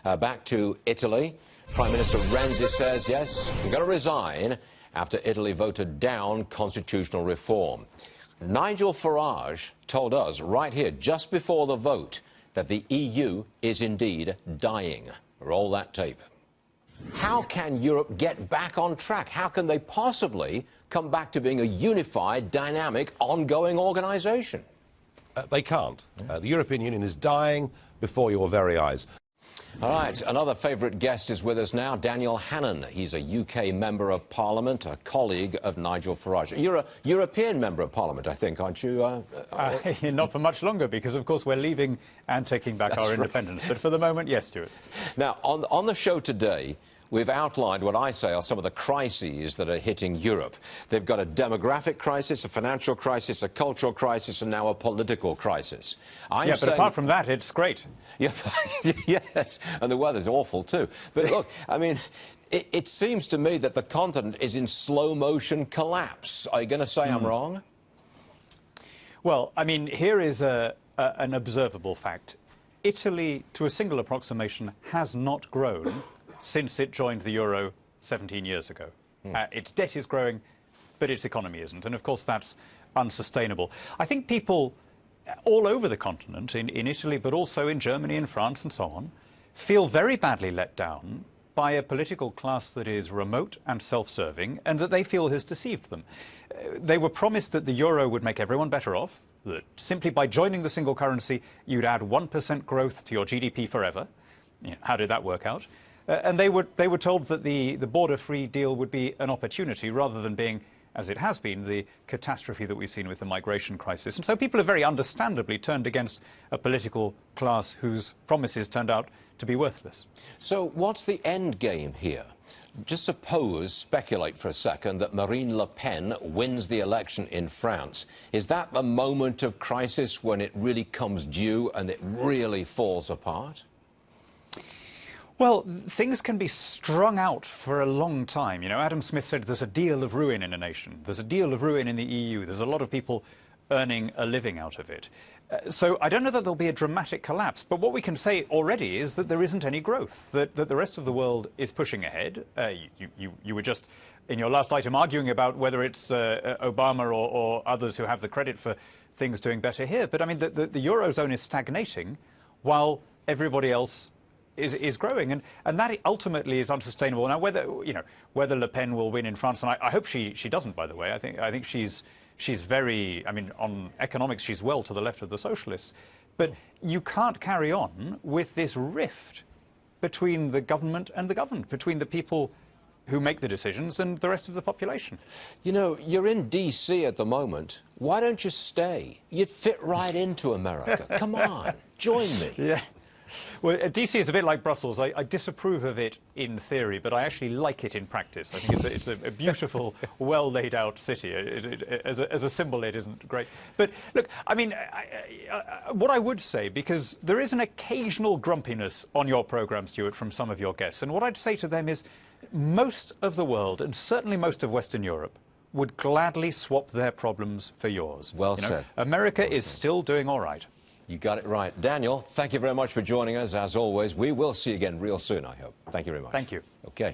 Back to Italy. Prime Minister Renzi says, yes, I'm going to resign after Italy voted down constitutional reform. Nigel Farage told us right here, just before the vote, that the EU is indeed dying. Roll that tape. How can Europe get back on track? How can they possibly come back to being a unified, dynamic, ongoing organisation? They can't. The European Union is dying before your very eyes. All right, another favourite guest is with us now, Daniel Hannan. He's a UK Member of Parliament, a colleague of Nigel Farage. You're a European Member of Parliament, I think, aren't you? Not for much longer, because, of course, we're leaving and taking back our independence. But for the moment, yes, Stuart. Now, on the show today, we've outlined what I say are some of the crises that are hitting Europe. They've got a demographic crisis, a financial crisis, a cultural crisis, and now a political crisis. But apart from that, it's great. Yeah, yes, and the weather's awful too. But look, I mean, it seems to me that the continent is in slow-motion collapse. Are you going to say I'm wrong? Well, I mean, here is an observable fact. Italy, to a single approximation, has not grown since it joined the euro 17 years ago. Its debt is growing, but its economy isn't. And of course, that's unsustainable. I think people all over the continent, in Italy, but also in Germany and France and so on, feel very badly let down by a political class that is remote and self-serving and that they feel has deceived them. They were promised that the euro would make everyone better off, that simply by joining the single currency, you'd add 1% growth to your GDP forever. How did that work out? And they were told that the border-free deal would be an opportunity rather than being, as it has been, the catastrophe that we've seen with the migration crisis. And so people have very understandably turned against a political class whose promises turned out to be worthless. So what's the end game here? Just speculate for a second, that Marine Le Pen wins the election in France. Is that the moment of crisis when it really comes due and it really falls apart? Well, things can be strung out for a long time. You know, Adam Smith said there's a deal of ruin in a nation. There's a deal of ruin in the EU. There's a lot of people earning a living out of it. So I don't know that there'll be a dramatic collapse. But what we can say already is that there isn't any growth, that the rest of the world is pushing ahead. You were just, in your last item, arguing about whether it's Obama or others who have the credit for things doing better here. But I mean, the Eurozone is stagnating while everybody else is growing, and that ultimately is unsustainable. Now, whether Le Pen will win in France, and I hope she doesn't, by the way. I think she's very, I mean, on economics she's well to the left of the socialists. But you can't carry on with this rift between the government and the governed, between the people who make the decisions and the rest of the population. You know, you're in D.C. at the moment. Why don't you stay? You'd fit right into America. Come on, join me. Yeah. Well, DC is a bit like Brussels. I disapprove of it in theory, but I actually like it in practice. I think it's a beautiful, well laid out city. As a symbol, it isn't great. But look, I mean, what I would say, because there is an occasional grumpiness on your programme, Stuart, from some of your guests, and what I'd say to them is most of the world, and certainly most of Western Europe, would gladly swap their problems for yours. Well said. America is still doing all right. You got it right. Daniel, thank you very much for joining us, as always. We will see you again real soon, I hope. Thank you very much. Thank you. Okay.